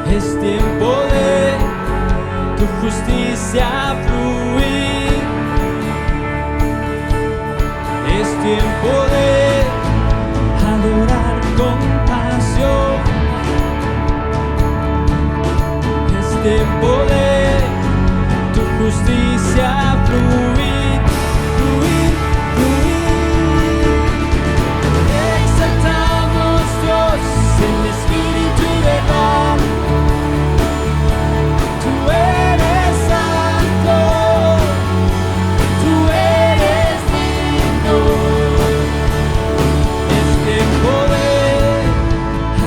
Es tiempo de tu justicia fluir. Es tiempo de adorar con pasión. Es tiempo de tu justicia fluir, fluir, fluir. Exaltamos Dios en espíritu y verdad. Tú eres santo, tú eres digno. Es tiempo de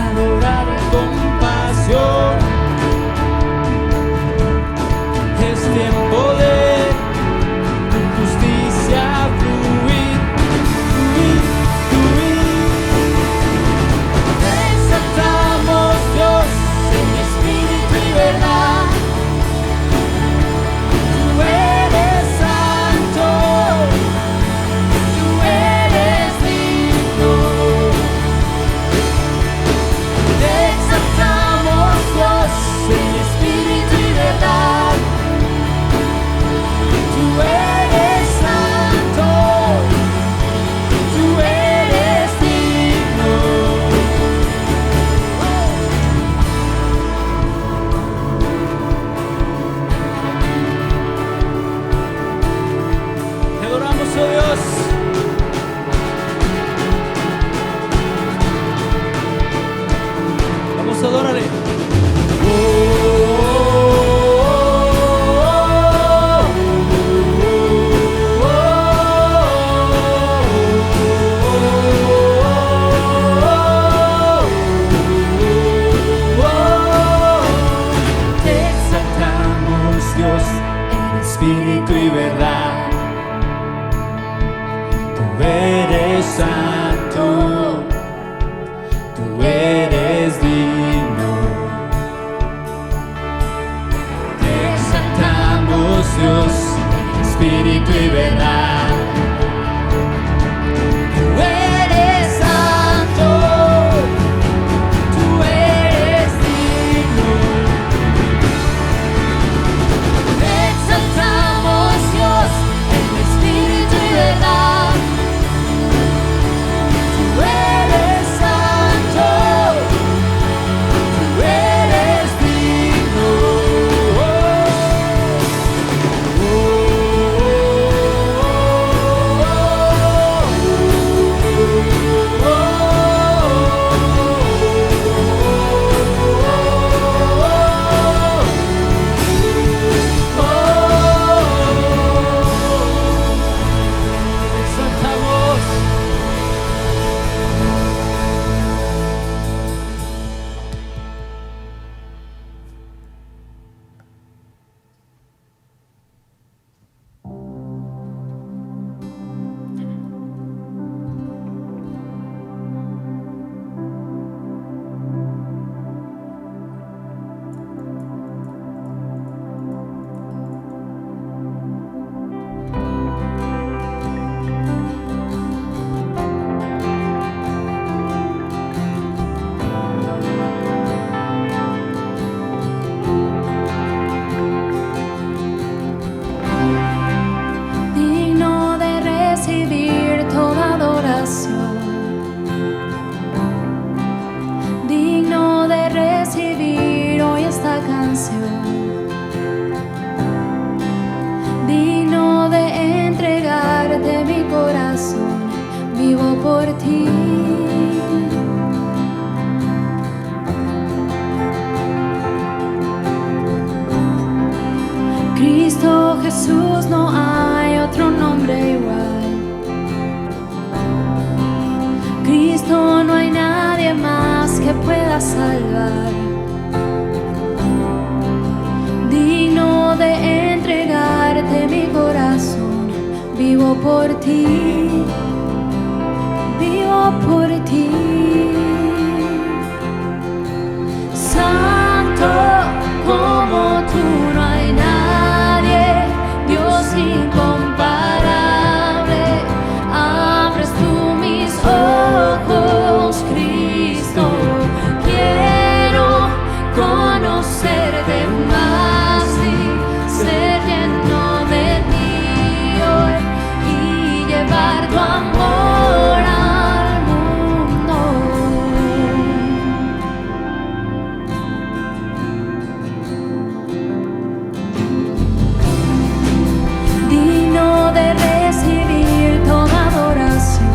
adorar con pasión. Es tiempo de tu justicia fluir, fluir, fluir. Exaltamos Dios en espíritu y verdad. Tú eres santo, tú eres digno. Te exaltamos Dios en espíritu y verdad. Tú eres santo, tú eres digno. Te adoramos, oh Dios. Vamos a adorarle. Te exaltamos, Dios, en espíritu y verdad. Tú eres santo, tú eres digno. Te exaltamos, Dios, en espíritu y verdad. Tú eres santo, tú eres digno. Te exaltamos, Dios, en espíritu y verdad. Tú eres santo, tú eres digno. Exaltamos. Digno de recibir toda adoración, digno de recibir hoy esta canción, digno de entregarte mi corazón, vivo por ti. Cristo Jesús, no hay otro nombre igual. Cristo, no hay nadie más que pueda salvar. Digno de entregarte mi corazón, vivo por ti, vivo por ti. Santo como tú no hay nadie, Dios incomparable. Abres tú mis ojos, Cristo, quiero conocer. conocerte más y ser lleno de ti hoy y llevar tu amor al mundo. Digno de recibir toda adoración,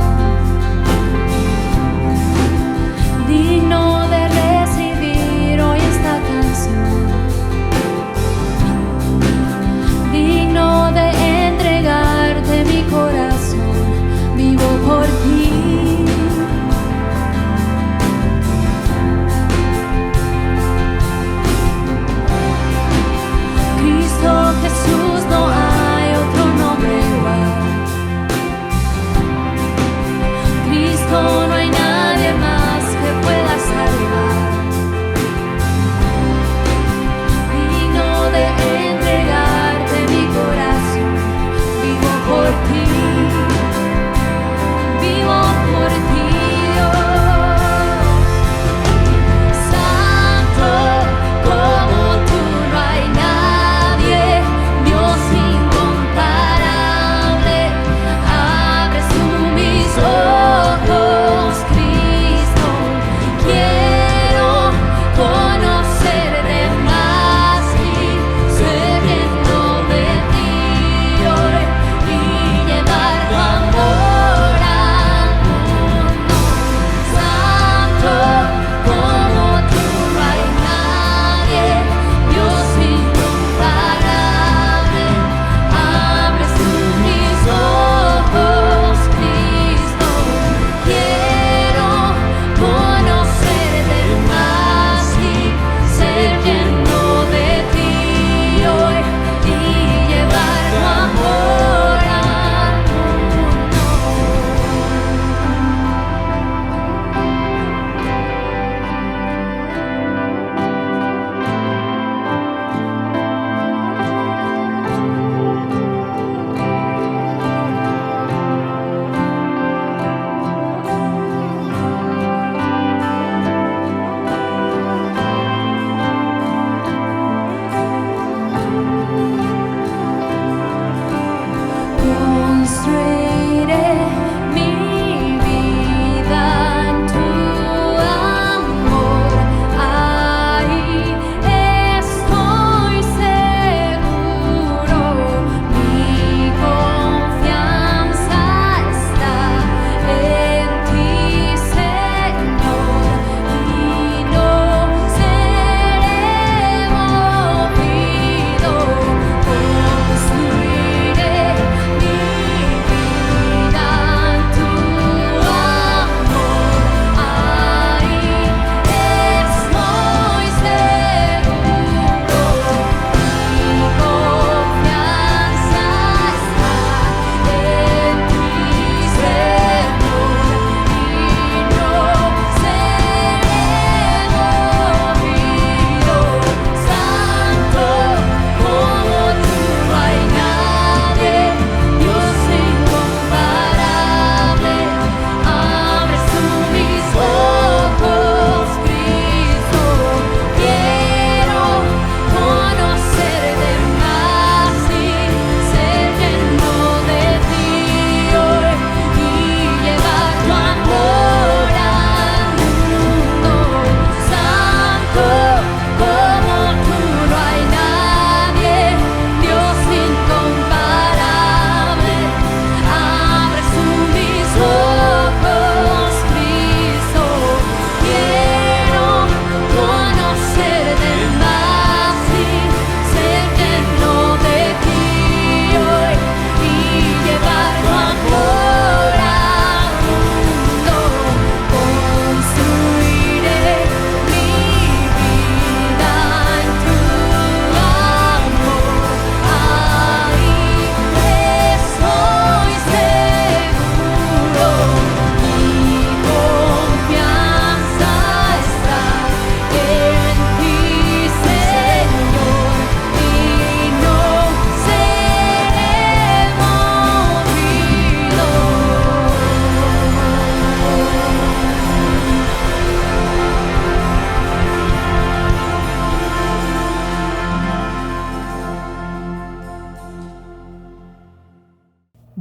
digno de recibir hoy esta canción, digno de entregarte mi corazón, mi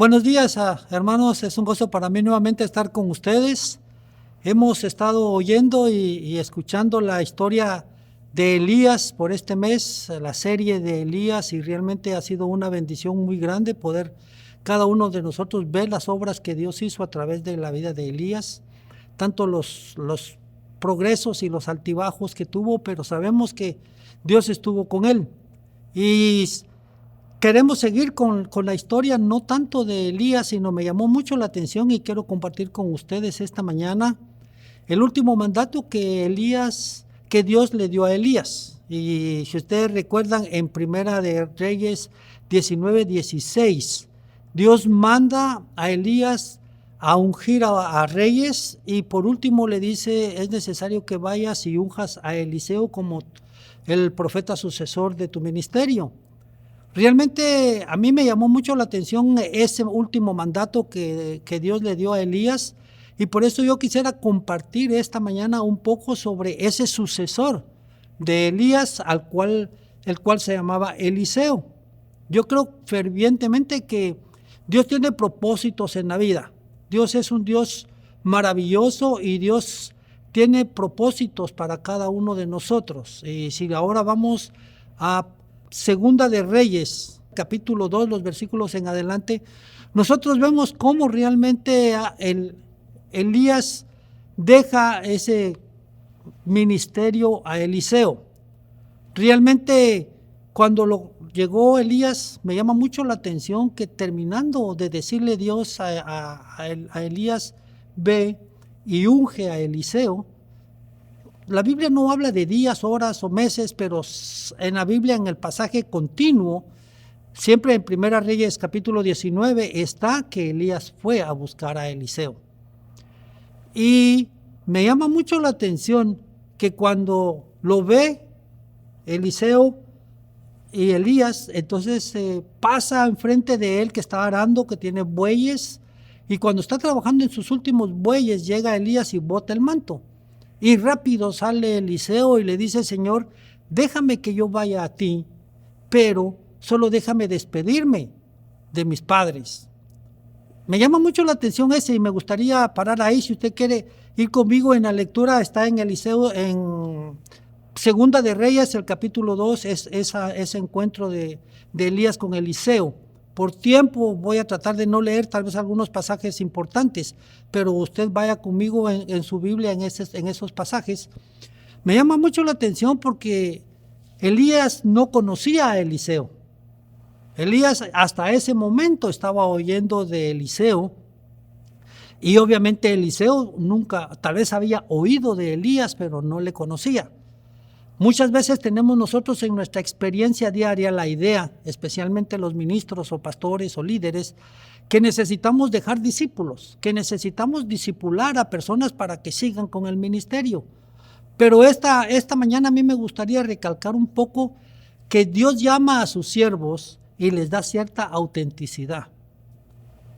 Buenos días, hermanos. Es un gozo para mí nuevamente estar con ustedes. Hemos estado oyendo y escuchando la historia de Elías por este mes, la serie de Elías, y realmente ha sido una bendición muy grande poder cada uno de nosotros ver las obras que Dios hizo a través de la vida de Elías, tanto los progresos y los altibajos que tuvo, pero sabemos que Dios estuvo con él. Y queremos seguir con la historia, no tanto de Elías, sino me llamó mucho la atención y quiero compartir con ustedes esta mañana el último mandato que Dios le dio a Elías. Y si ustedes recuerdan, en Primera de Reyes 19:16, Dios manda a Elías a ungir a reyes, y por último le dice: es necesario que vayas y unjas a Eliseo como el profeta sucesor de tu ministerio. Realmente a mí me llamó mucho la atención ese último mandato que Dios le dio a Elías, y por eso yo quisiera compartir esta mañana un poco sobre ese sucesor de Elías, el cual se llamaba Eliseo. Yo creo fervientemente que Dios tiene propósitos en la vida. Dios es un Dios maravilloso y Dios tiene propósitos para cada uno de nosotros. Y si ahora vamos a Segunda de Reyes, capítulo 2, los versículos en adelante, nosotros vemos cómo realmente Elías deja ese ministerio a Eliseo. Realmente cuando llegó Elías, me llama mucho la atención que terminando de decirle Dios a Elías: ve y unge a Eliseo. La Biblia no habla de días, horas o meses, pero en la Biblia, en el pasaje continuo, siempre en Primera Reyes capítulo 19, está que Elías fue a buscar a Eliseo. Y me llama mucho la atención que cuando lo ve Eliseo y Elías, entonces pasa enfrente de él, que está arando, que tiene bueyes, y cuando está trabajando en sus últimos bueyes, llega Elías y bota el manto. Y rápido sale Eliseo y le dice: Señor, déjame que yo vaya a ti, pero solo déjame despedirme de mis padres. Me llama mucho la atención ese, y me gustaría parar ahí. Si usted quiere ir conmigo en la lectura, está en Eliseo, en Segunda de Reyes, el capítulo 2, es ese encuentro de Elías con Eliseo. Por tiempo voy a tratar de no leer tal vez algunos pasajes importantes, pero usted vaya conmigo en su Biblia en esos pasajes. Me llama mucho la atención porque Elías no conocía a Eliseo. Elías hasta ese momento estaba oyendo de Eliseo, y obviamente Eliseo nunca, tal vez había oído de Elías, pero no le conocía. Muchas veces tenemos nosotros en nuestra experiencia diaria la idea, especialmente los ministros o pastores o líderes, que necesitamos dejar discípulos, que necesitamos discipular a personas para que sigan con el ministerio. Pero esta mañana a mí me gustaría recalcar un poco que Dios llama a sus siervos y les da cierta autenticidad.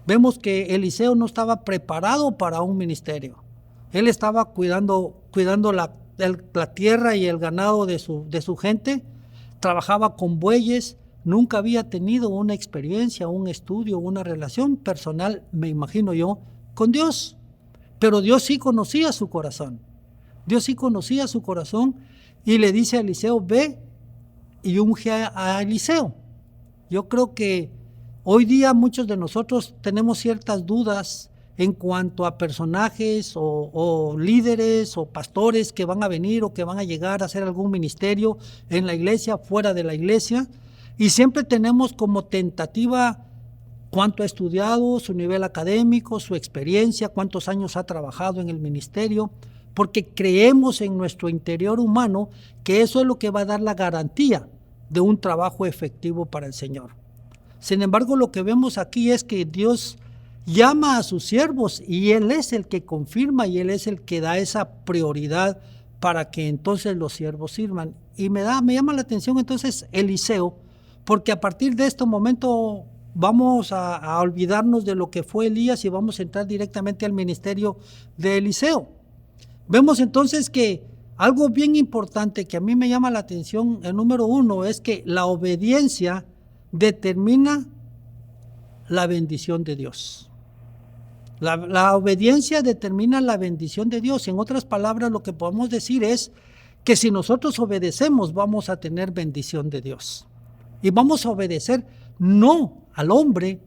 Vemos que Eliseo no estaba preparado para un ministerio. Él estaba cuidando la tierra y el ganado de su gente, trabajaba con bueyes, nunca había tenido una experiencia, un estudio, una relación personal, me imagino yo, con Dios. Pero Dios sí conocía su corazón. Dios sí conocía su corazón y le dice a Eliseo: ve y unge a Eliseo. Yo creo que hoy día muchos de nosotros tenemos ciertas dudas en cuanto a personajes o líderes o pastores que van a venir o que van a llegar a hacer algún ministerio en la iglesia, fuera de la iglesia, y siempre tenemos como tentativa cuánto ha estudiado, su nivel académico, su experiencia, cuántos años ha trabajado en el ministerio, porque creemos en nuestro interior humano que eso es lo que va a dar la garantía de un trabajo efectivo para el Señor. Sin embargo, lo que vemos aquí es que Dios llama a sus siervos y Él es el que confirma y Él es el que da esa prioridad para que entonces los siervos sirvan. Y me llama la atención entonces Eliseo, porque a partir de este momento vamos a olvidarnos de lo que fue Elías y vamos a entrar directamente al ministerio de Eliseo. Vemos entonces que algo bien importante que a mí me llama la atención, el número 1, es que la obediencia determina la bendición de Dios. La obediencia determina la bendición de Dios. En otras palabras, lo que podemos decir es que si nosotros obedecemos, vamos a tener bendición de Dios. Y vamos a obedecer no al hombre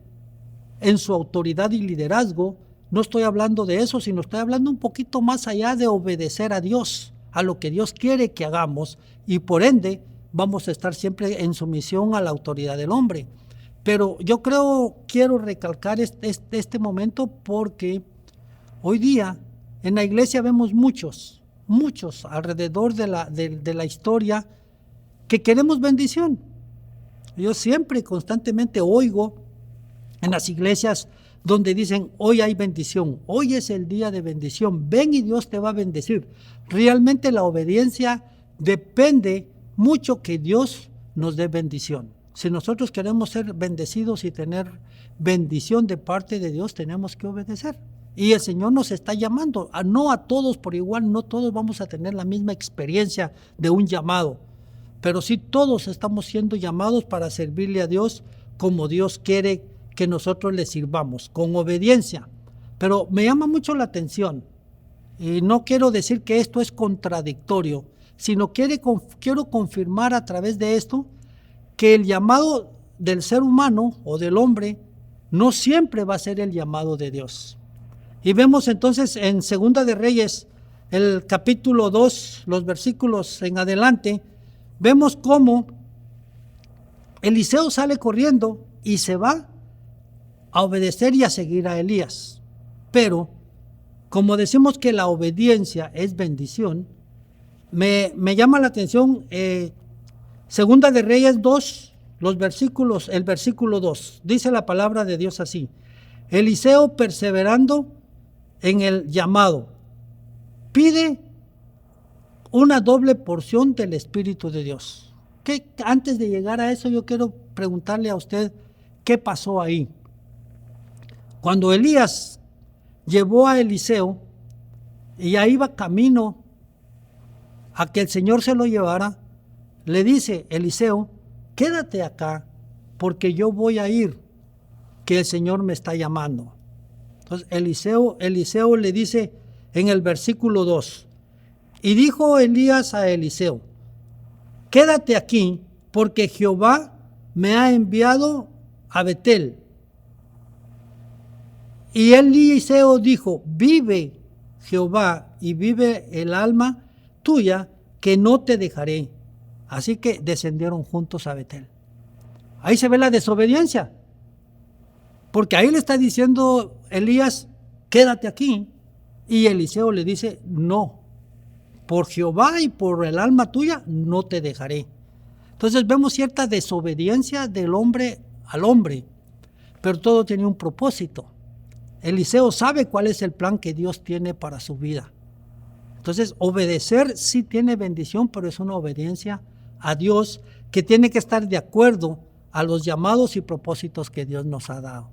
en su autoridad y liderazgo. No estoy hablando de eso, sino estoy hablando un poquito más allá de obedecer a Dios, a lo que Dios quiere que hagamos, y por ende vamos a estar siempre en sumisión a la autoridad del hombre. Pero yo quiero recalcar este momento porque hoy día en la iglesia vemos muchos alrededor de la historia que queremos bendición. Yo siempre constantemente oigo en las iglesias donde dicen, hoy hay bendición, hoy es el día de bendición, ven y Dios te va a bendecir. Realmente la obediencia depende mucho que Dios nos dé bendición. Si nosotros queremos ser bendecidos y tener bendición de parte de Dios, tenemos que obedecer. Y el Señor nos está llamando, no a todos por igual, no todos vamos a tener la misma experiencia de un llamado, pero sí todos estamos siendo llamados para servirle a Dios como Dios quiere que nosotros le sirvamos, con obediencia. Pero me llama mucho la atención, y no quiero decir que esto es contradictorio, sino quiero confirmar a través de esto que el llamado del ser humano o del hombre no siempre va a ser el llamado de Dios. Y vemos entonces en Segunda de Reyes, el capítulo 2, los versículos en adelante, vemos cómo Eliseo sale corriendo y se va a obedecer y a seguir a Elías. Pero, como decimos que la obediencia es bendición, me llama la atención Segunda de Reyes 2, el versículo 2, dice la palabra de Dios así: Eliseo, perseverando en el llamado, pide una doble porción del Espíritu de Dios. Antes de llegar a eso, yo quiero preguntarle a usted, ¿qué pasó ahí? Cuando Elías llevó a Eliseo y ya iba camino a que el Señor se lo llevara, le dice Eliseo, quédate acá porque yo voy a ir, que el Señor me está llamando. Entonces Eliseo le dice en el versículo 2, y dijo Elías a Eliseo, quédate aquí porque Jehová me ha enviado a Betel. Y Eliseo dijo, vive Jehová y vive el alma tuya, que no te dejaré. Así que descendieron juntos a Betel. Ahí se ve la desobediencia, porque ahí le está diciendo Elías, quédate aquí, y Eliseo le dice, no, por Jehová y por el alma tuya no te dejaré. Entonces vemos cierta desobediencia del hombre al hombre, pero todo tenía un propósito. Eliseo sabe cuál es el plan que Dios tiene para su vida. Entonces obedecer sí tiene bendición, pero es una obediencia a Dios que tiene que estar de acuerdo a los llamados y propósitos que Dios nos ha dado.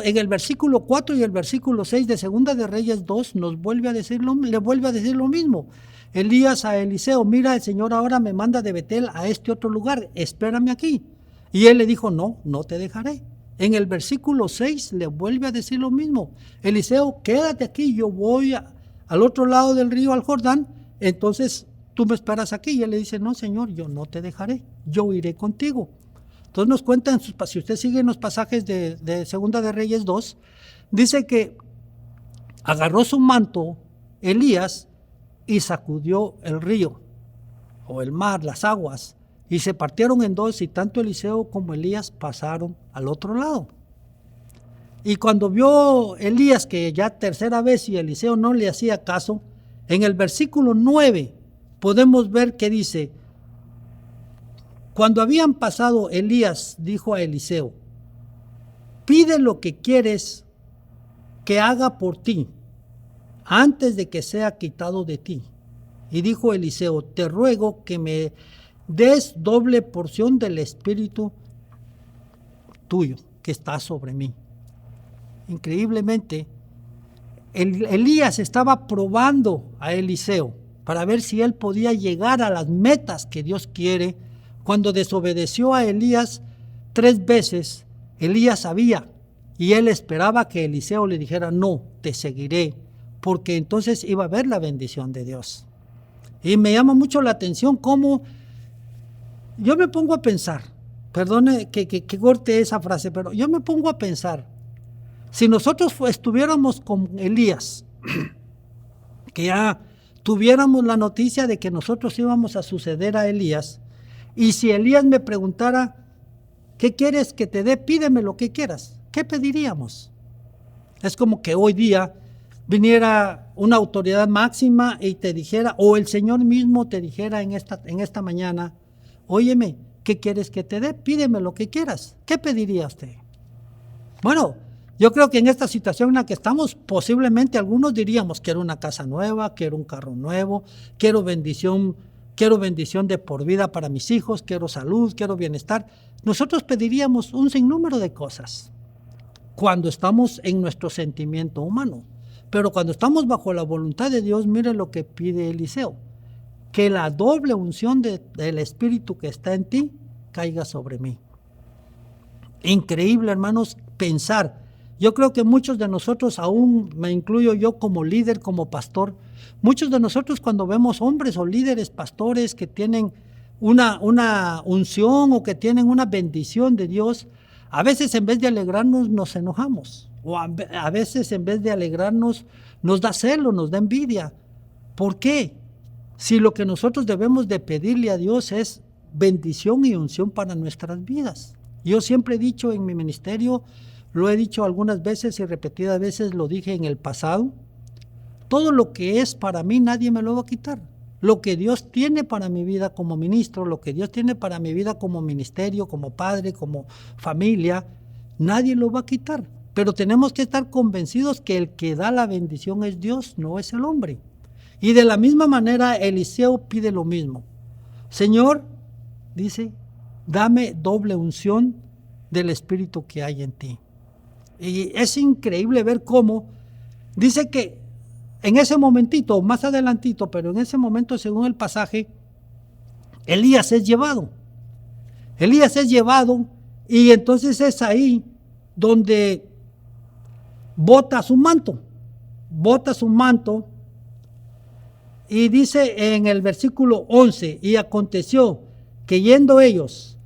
En el versículo 4 y el versículo 6 de Segunda de Reyes 2 le vuelve a decir lo mismo. Elías a Eliseo, mira, el Señor ahora me manda de Betel a este otro lugar, espérame aquí. Y él le dijo, no te dejaré. En el versículo 6 le vuelve a decir lo mismo. Eliseo, quédate aquí, yo voy al otro lado del río, al Jordán, entonces tú me esperas aquí. Y él le dice, no, Señor, yo no te dejaré, yo iré contigo. Entonces nos cuentan, si usted sigue en los pasajes de Segunda de Reyes 2, dice que agarró su manto Elías y sacudió el río, o el mar, las aguas, y se partieron en dos, y tanto Eliseo como Elías pasaron al otro lado. Y cuando vio Elías que ya tercera vez y Eliseo no le hacía caso, en el versículo 9 podemos ver que dice, cuando habían pasado, Elías dijo a Eliseo, pide lo que quieres que haga por ti, antes de que sea quitado de ti. Y dijo Eliseo, te ruego que me des doble porción del espíritu tuyo que está sobre mí. Increíblemente, Elías estaba probando a Eliseo para ver si él podía llegar a las metas que Dios quiere. Cuando desobedeció a Elías 3 veces, Elías sabía y él esperaba que Eliseo le dijera, no, te seguiré, porque entonces iba a ver la bendición de Dios. Y me llama mucho la atención cómo yo me pongo a pensar, perdone que corte esa frase, pero yo me pongo a pensar, si nosotros estuviéramos con Elías, que ya tuviéramos la noticia de que nosotros íbamos a suceder a Elías, y si Elías me preguntara, ¿qué quieres que te dé? Pídeme lo que quieras. ¿Qué pediríamos? Es como que hoy día viniera una autoridad máxima y te dijera, o el Señor mismo te dijera en esta mañana, óyeme, ¿qué quieres que te dé? Pídeme lo que quieras. ¿Qué pediría usted? Bueno, yo creo que en esta situación en la que estamos, posiblemente algunos diríamos, quiero una casa nueva, quiero un carro nuevo, quiero bendición de por vida para mis hijos, quiero salud, quiero bienestar. Nosotros pediríamos un sinnúmero de cosas cuando estamos en nuestro sentimiento humano. Pero cuando estamos bajo la voluntad de Dios, mire lo que pide Eliseo, que la doble unción del Espíritu que está en ti caiga sobre mí. Increíble, hermanos, pensar. Yo creo que muchos de nosotros, aún me incluyo yo como líder, como pastor, muchos de nosotros cuando vemos hombres o líderes, pastores que tienen una unción o que tienen una bendición de Dios, a veces en vez de alegrarnos nos enojamos, o a veces en vez de alegrarnos nos da celo, nos da envidia. ¿Por qué? Si lo que nosotros debemos de pedirle a Dios es bendición y unción para nuestras vidas. Yo siempre he dicho en mi ministerio, lo he dicho algunas veces y repetidas veces lo dije en el pasado, todo lo que es para mí nadie me lo va a quitar. Lo que Dios tiene para mi vida como ministro, lo que Dios tiene para mi vida como ministerio, como padre, como familia, nadie lo va a quitar. Pero tenemos que estar convencidos que el que da la bendición es Dios, no es el hombre. Y de la misma manera Eliseo pide lo mismo. Señor, dice, dame doble unción del Espíritu que hay en ti. Y es increíble ver cómo dice que en ese momentito, más adelantito, pero en ese momento, según el pasaje, Elías es llevado. Elías es llevado y entonces es ahí donde bota su manto y dice en el versículo 11, y aconteció que yendo ellos,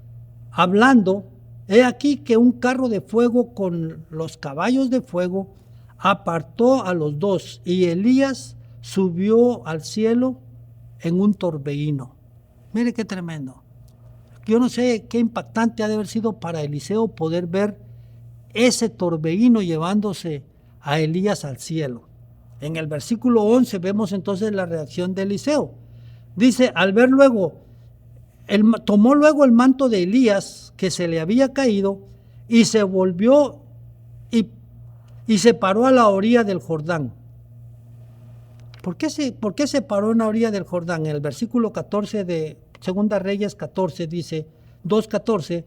hablando, he aquí que un carro de fuego con los caballos de fuego apartó a los dos, y Elías subió al cielo en un torbellino. Mire qué tremendo. Yo no sé qué impactante ha de haber sido para Eliseo poder ver ese torbellino llevándose a Elías al cielo. En el versículo 11 vemos entonces la reacción de Eliseo. Dice, al ver luego, tomó luego el manto de Elías que se le había caído y se volvió y se paró a la orilla del Jordán. ¿Por qué se paró en la orilla del Jordán? En el versículo 14 de Segunda Reyes 14 dice, 2:14,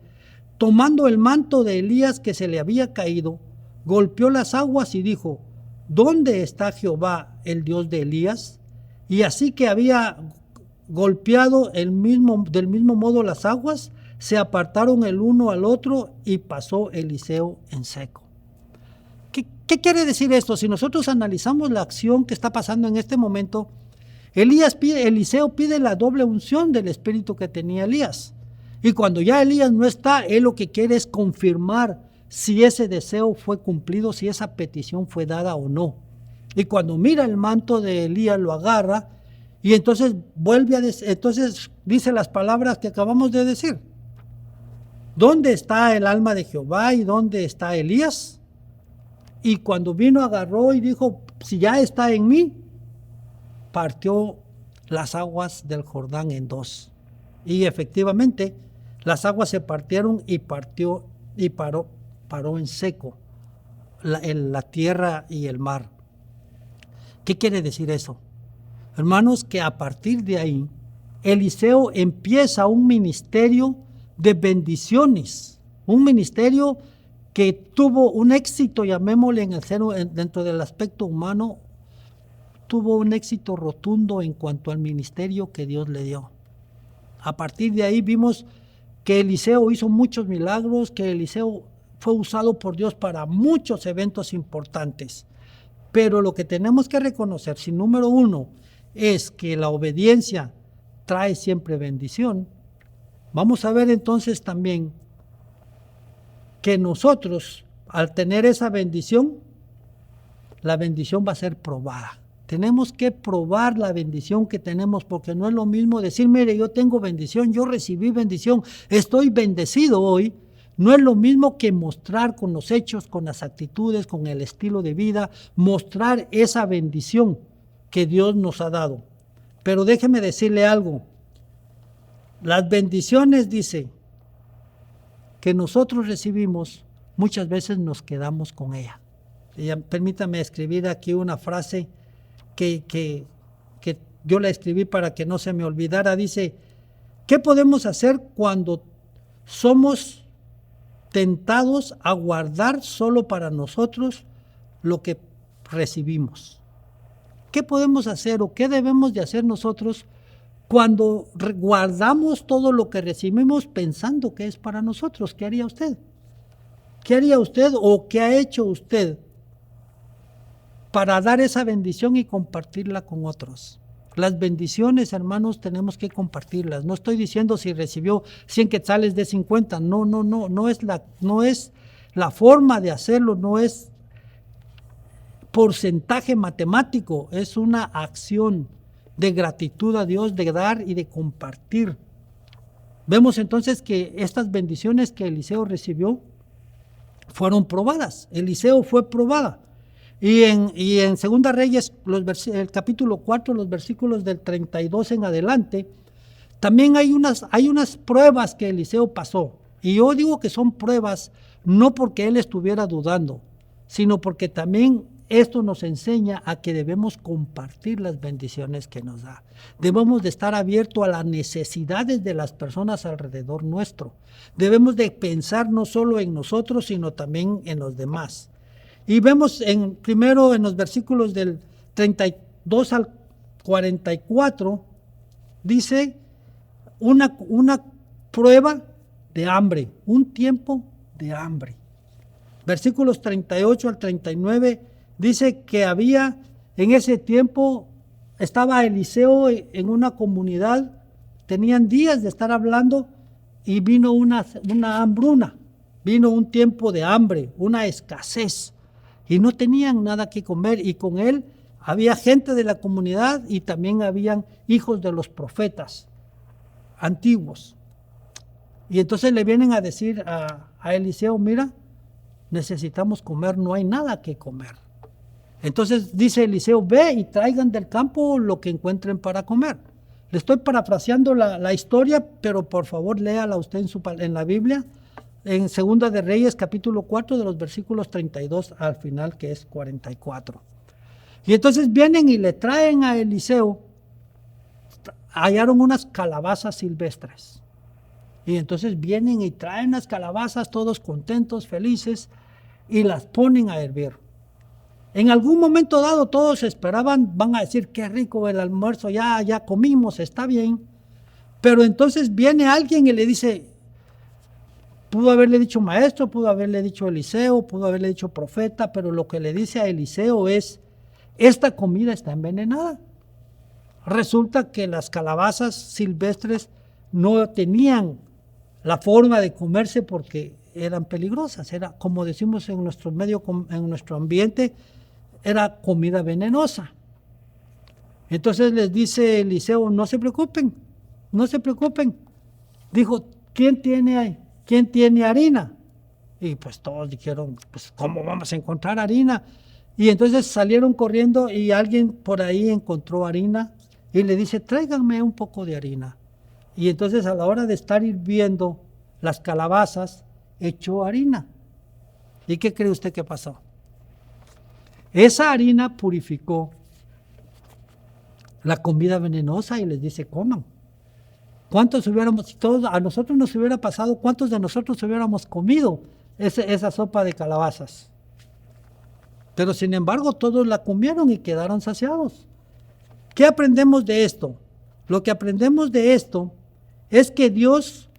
tomando el manto de Elías que se le había caído, golpeó las aguas y dijo, ¿dónde está Jehová, el Dios de Elías? Y así que había golpeado del mismo modo las aguas, se apartaron el uno al otro y pasó Eliseo en seco. ¿Qué quiere decir esto? Si nosotros analizamos la acción que está pasando en este momento, Eliseo pide la doble unción del espíritu que tenía Elías. Y cuando ya Elías no está, él lo que quiere es confirmar si ese deseo fue cumplido, si esa petición fue dada o no. Y cuando mira el manto de Elías, lo agarra y entonces entonces dice las palabras que acabamos de decir. ¿Dónde está el alma de Jehová y dónde está Elías? Y cuando vino, agarró y dijo, si ya está en mí, partió las aguas del Jordán en dos. Y efectivamente, las aguas se partieron y paró en seco la tierra y el mar. ¿Qué quiere decir eso? Hermanos, que a partir de ahí, Eliseo empieza un ministerio de bendiciones, un ministerio que tuvo un éxito, llamémosle dentro del aspecto humano, tuvo un éxito rotundo en cuanto al ministerio que Dios le dio. A partir de ahí vimos que Eliseo hizo muchos milagros, que Eliseo fue usado por Dios para muchos eventos importantes. Pero lo que tenemos que reconocer, si número uno es que la obediencia trae siempre bendición, vamos a ver entonces también que nosotros, al tener esa bendición, la bendición va a ser probada. Tenemos que probar la bendición que tenemos, porque no es lo mismo decir, mire, yo tengo bendición, yo recibí bendición, estoy bendecido hoy. No es lo mismo que mostrar con los hechos, con las actitudes, con el estilo de vida, mostrar esa bendición que Dios nos ha dado. Pero déjeme decirle algo. Las bendiciones, dice, que nosotros recibimos, muchas veces nos quedamos con ella. Permítame escribir aquí una frase que yo la escribí para que no se me olvidara. Dice, ¿qué podemos hacer cuando somos tentados a guardar solo para nosotros lo que recibimos? ¿Qué podemos hacer o qué debemos de hacer nosotros cuando guardamos todo lo que recibimos pensando que es para nosotros? ¿Qué haría usted? ¿Qué haría usted o qué ha hecho usted para dar esa bendición y compartirla con otros? Las bendiciones, hermanos, tenemos que compartirlas. No estoy diciendo si recibió 100 quetzales de 50. No es la forma de hacerlo, no es porcentaje matemático, es una acción de gratitud a Dios, de dar y de compartir. Vemos entonces que estas bendiciones que Eliseo recibió fueron probadas. Eliseo fue probada. Y en Segunda Reyes, el capítulo 4, los versículos del 32 en adelante, también hay unas pruebas que Eliseo pasó. Y yo digo que son pruebas no porque él estuviera dudando, sino porque también esto nos enseña a que debemos compartir las bendiciones que nos da. Debemos de estar abiertos a las necesidades de las personas alrededor nuestro. Debemos de pensar no solo en nosotros, sino también en los demás. Y vemos primero en los versículos del 32 al 44, dice una prueba de hambre, un tiempo de hambre. Versículos 38 al 39 dice que había en ese tiempo, estaba Eliseo en una comunidad, tenían días de estar hablando y vino una hambruna, vino un tiempo de hambre, una escasez. Y no tenían nada que comer, y con él había gente de la comunidad y también habían hijos de los profetas antiguos. Y entonces le vienen a decir a Eliseo, mira, necesitamos comer, no hay nada que comer. Entonces dice Eliseo, ve y traigan del campo lo que encuentren para comer. Le estoy parafraseando la historia, pero por favor léala usted en la Biblia. En Segunda de Reyes, capítulo 4, de los versículos 32 al final, que es 44. Y entonces vienen y le traen a Eliseo, hallaron unas calabazas silvestres. Y entonces vienen y traen las calabazas, todos contentos, felices, y las ponen a hervir. En algún momento dado todos esperaban, van a decir, qué rico el almuerzo, ya comimos, está bien. Pero entonces viene alguien y le dice, pudo haberle dicho maestro, pudo haberle dicho Eliseo, pudo haberle dicho profeta, pero lo que le dice a Eliseo es, esta comida está envenenada. Resulta que las calabazas silvestres no tenían la forma de comerse porque eran peligrosas, era como decimos en nuestro medio, en nuestro ambiente, era comida venenosa. Entonces les dice Eliseo, no se preocupen. Dijo, ¿quién tiene harina? Y pues todos dijeron, pues ¿cómo vamos a encontrar harina? Y entonces salieron corriendo y alguien por ahí encontró harina y le dice, tráiganme un poco de harina. Y entonces a la hora de estar hirviendo las calabazas, echó harina. ¿Y qué cree usted que pasó? Esa harina purificó la comida venenosa y les dice, coman. ¿Cuántos hubiéramos, si todos a nosotros nos hubiera pasado, cuántos de nosotros hubiéramos comido esa sopa de calabazas? Pero sin embargo todos la comieron y quedaron saciados. ¿Qué aprendemos de esto? Lo que aprendemos de esto es que Dios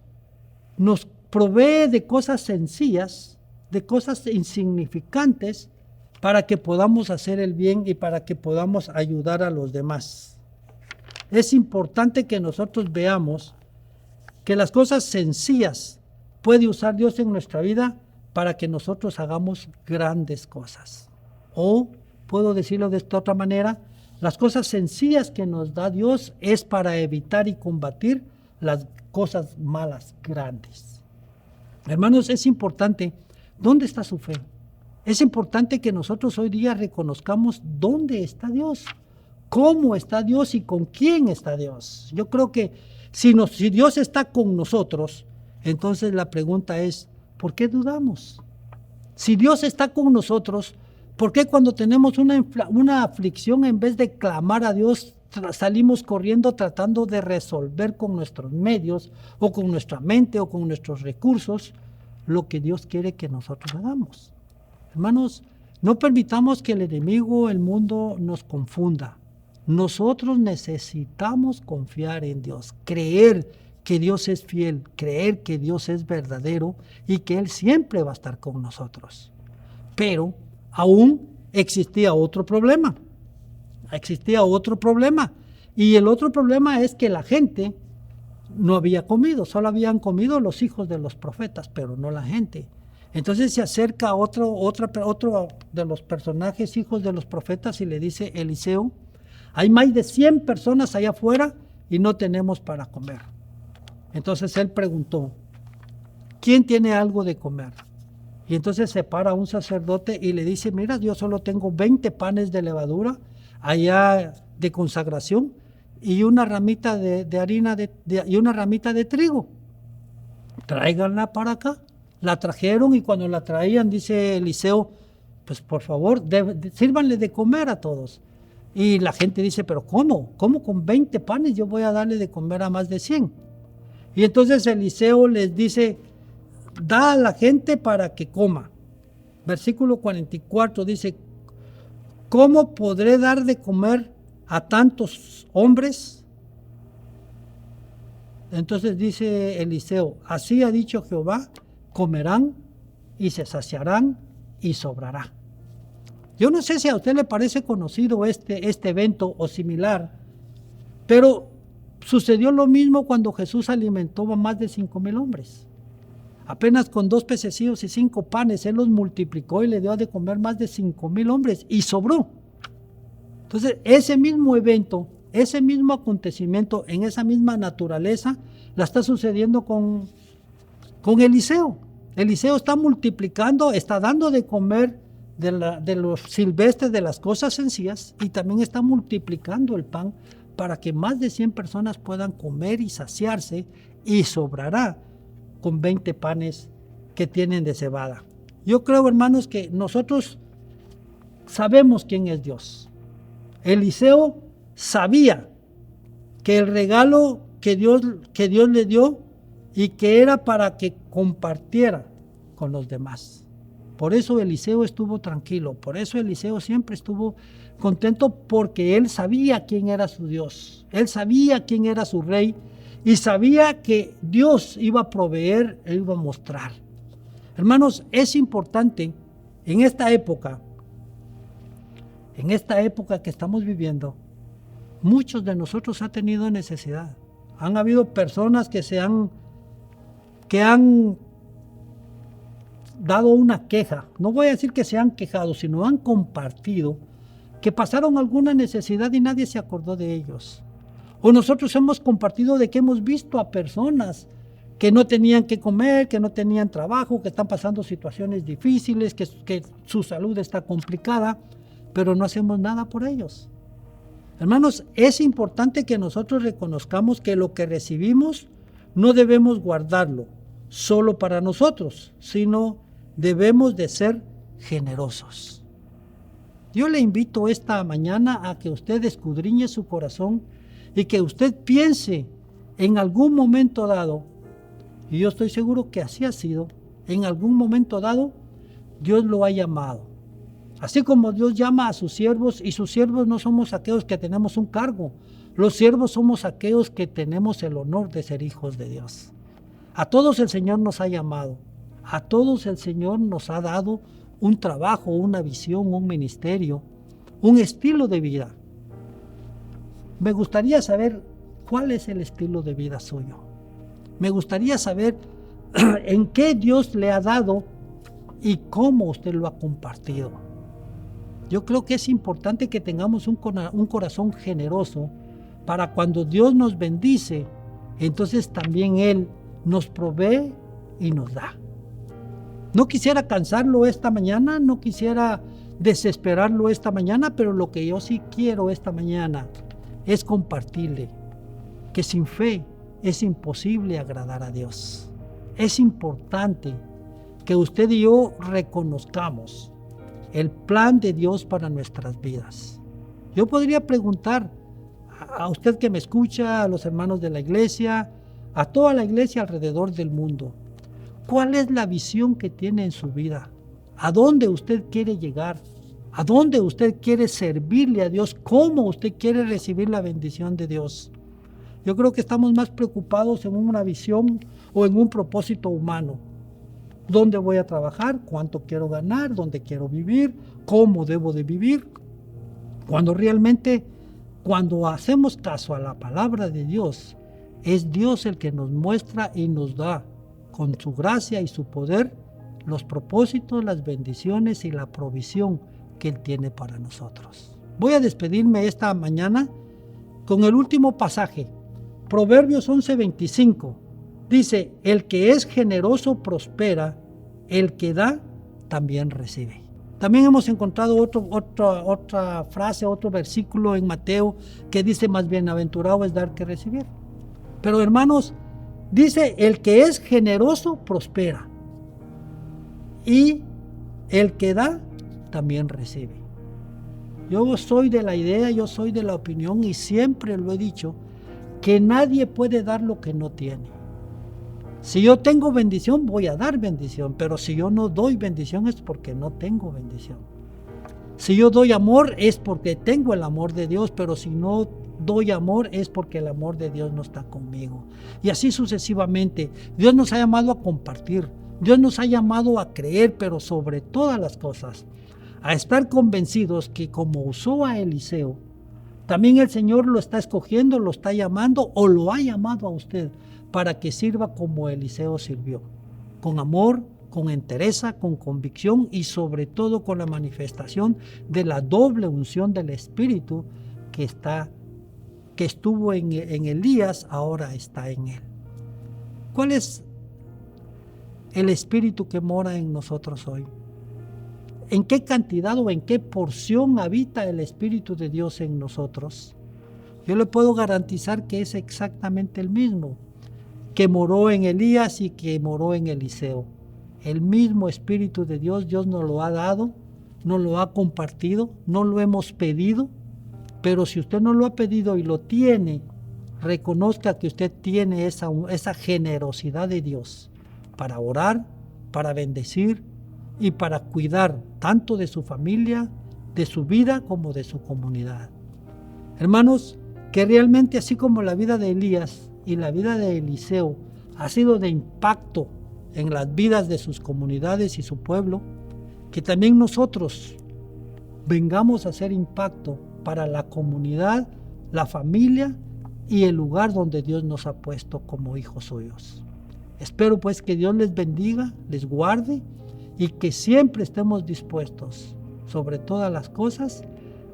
nos provee de cosas sencillas, de cosas insignificantes para que podamos hacer el bien y para que podamos ayudar a los demás. Es importante que nosotros veamos que las cosas sencillas puede usar Dios en nuestra vida para que nosotros hagamos grandes cosas. O, puedo decirlo de esta otra manera, las cosas sencillas que nos da Dios es para evitar y combatir las cosas malas grandes. Hermanos, es importante, ¿dónde está su fe? Es importante que nosotros hoy día reconozcamos dónde está Dios, cómo está Dios y con quién está Dios. Yo creo que si Dios está con nosotros, entonces la pregunta es, ¿por qué dudamos? Si Dios está con nosotros, ¿por qué cuando tenemos una aflicción, en vez de clamar a Dios, salimos corriendo tratando de resolver con nuestros medios o con nuestra mente o con nuestros recursos lo que Dios quiere que nosotros hagamos? Hermanos, no permitamos que el enemigo, el mundo, nos confunda. Nosotros necesitamos confiar en Dios, creer que Dios es fiel, creer que Dios es verdadero y que Él siempre va a estar con nosotros. Pero aún existía otro problema. Y el otro problema es que la gente no había comido, solo habían comido los hijos de los profetas, pero no la gente. Entonces se acerca otro de los personajes, hijos de los profetas, y le dice: Eliseo, hay más de 100 personas allá afuera y no tenemos para comer. Entonces él preguntó: ¿quién tiene algo de comer? Y entonces se para un sacerdote y le dice: mira, yo solo tengo 20 panes de levadura allá de consagración y una ramita de harina y una ramita de trigo. Tráiganla para acá. La trajeron, y cuando la traían, dice Eliseo: pues por favor, sírvanle de comer a todos. Y la gente dice: pero ¿cómo? ¿Cómo con 20 panes yo voy a darle de comer a más de 100? Y entonces Eliseo les dice: da a la gente para que coma. Versículo 44 dice: ¿cómo podré dar de comer a tantos hombres? Entonces dice Eliseo: así ha dicho Jehová, comerán y se saciarán y sobrará. Yo no sé si a usted le parece conocido este evento o similar, pero sucedió lo mismo cuando Jesús alimentó a más de 5,000 hombres. Apenas con 2 pececillos y 5 panes, Él los multiplicó y le dio de comer más de 5,000 hombres y sobró. Entonces, ese mismo evento, ese mismo acontecimiento, en esa misma naturaleza, la está sucediendo con Eliseo. Eliseo está multiplicando, está dando de comer de los silvestres, de las cosas sencillas, y también está multiplicando el pan para que más de 100 personas puedan comer y saciarse, y sobrará con 20 panes que tienen de cebada. Yo creo, hermanos, que nosotros sabemos quién es Dios. Eliseo sabía que el regalo que Dios le dio y que era para que compartiera con los demás. Por eso Eliseo estuvo tranquilo, por eso Eliseo siempre estuvo contento, porque él sabía quién era su Dios, él sabía quién era su rey y sabía que Dios iba a proveer, él iba a mostrar. Hermanos, es importante en esta época que estamos viviendo, muchos de nosotros han tenido necesidad. Han habido personas que han dado una queja, no voy a decir que se han quejado, sino han compartido que pasaron alguna necesidad y nadie se acordó de ellos. O nosotros hemos compartido de que hemos visto a personas que no tenían que comer, que no tenían trabajo, que están pasando situaciones difíciles, que su salud está complicada, pero no hacemos nada por ellos. Hermanos, es importante que nosotros reconozcamos que lo que recibimos no debemos guardarlo solo para nosotros, sino debemos de ser generosos. Yo le invito esta mañana a que usted escudriñe su corazón y que usted piense en algún momento dado, y yo estoy seguro que así ha sido, en algún momento dado Dios lo ha llamado. Así como Dios llama a sus siervos, y sus siervos no somos aquellos que tenemos un cargo, los siervos somos aquellos que tenemos el honor de ser hijos de Dios. A todos el Señor nos ha llamado, A todos el Señor nos ha dado un trabajo, una visión, un ministerio, un estilo de vida. Me gustaría saber cuál es el estilo de vida suyo. Me gustaría saber en qué Dios le ha dado y cómo usted lo ha compartido. Yo creo que es importante que tengamos un corazón generoso para cuando Dios nos bendice, entonces también Él nos provee y nos da. No quisiera cansarlo esta mañana, no quisiera desesperarlo esta mañana, pero lo que yo sí quiero esta mañana es compartirle que sin fe es imposible agradar a Dios. Es importante que usted y yo reconozcamos el plan de Dios para nuestras vidas. Yo podría preguntar a usted que me escucha, a los hermanos de la iglesia, a toda la iglesia alrededor del mundo, ¿cuál es la visión que tiene en su vida? ¿A dónde usted quiere llegar? ¿A dónde usted quiere servirle a Dios? ¿Cómo usted quiere recibir la bendición de Dios? Yo creo que estamos más preocupados en una visión o en un propósito humano. ¿Dónde voy a trabajar? ¿Cuánto quiero ganar? ¿Dónde quiero vivir? ¿Cómo debo de vivir? Cuando realmente, cuando hacemos caso a la palabra de Dios, es Dios el que nos muestra y nos da, con su gracia y su poder, los propósitos, las bendiciones y la provisión que Él tiene para nosotros. Voy a despedirme esta mañana con el último pasaje, Proverbios 11:25. Dice, el que es generoso prospera, el que da también recibe. También hemos encontrado otra frase, otro versículo en Mateo que dice, más bienaventurado es dar que recibir. Pero hermanos, dice, el que es generoso prospera y el que da también recibe. Yo soy de la idea, yo soy de la opinión y siempre lo he dicho, que nadie puede dar lo que no tiene. Si yo tengo bendición, voy a dar bendición, pero si yo no doy bendición es porque no tengo bendición. Si yo doy amor es porque tengo el amor de Dios, pero si no doy amor es porque el amor de Dios no está conmigo. Y así sucesivamente. Dios nos ha llamado a compartir, Dios nos ha llamado a creer, pero sobre todas las cosas, a estar convencidos que como usó a Eliseo, también el Señor lo está escogiendo, lo está llamando o lo ha llamado a usted para que sirva como Eliseo sirvió, con amor, con entereza, con convicción y sobre todo con la manifestación de la doble unción del Espíritu que estuvo en Elías, ahora está en él. ¿Cuál es el Espíritu que mora en nosotros hoy? ¿En qué cantidad o en qué porción habita el Espíritu de Dios en nosotros? Yo le puedo garantizar que es exactamente el mismo que moró en Elías y que moró en Eliseo. El mismo Espíritu de Dios, Dios nos lo ha dado, nos lo ha compartido, no lo hemos pedido, pero si usted no lo ha pedido y lo tiene, reconozca que usted tiene esa generosidad de Dios para orar, para bendecir y para cuidar tanto de su familia, de su vida como de su comunidad. Hermanos, que realmente así como la vida de Elías y la vida de Eliseo ha sido de impacto en las vidas de sus comunidades y su pueblo, que también nosotros vengamos a hacer impacto para la comunidad, la familia y el lugar donde Dios nos ha puesto como hijos suyos. Espero pues que Dios les bendiga, les guarde y que siempre estemos dispuestos, sobre todas las cosas,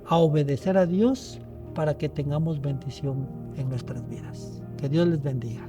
a obedecer a Dios para que tengamos bendición en nuestras vidas. Que Dios les bendiga.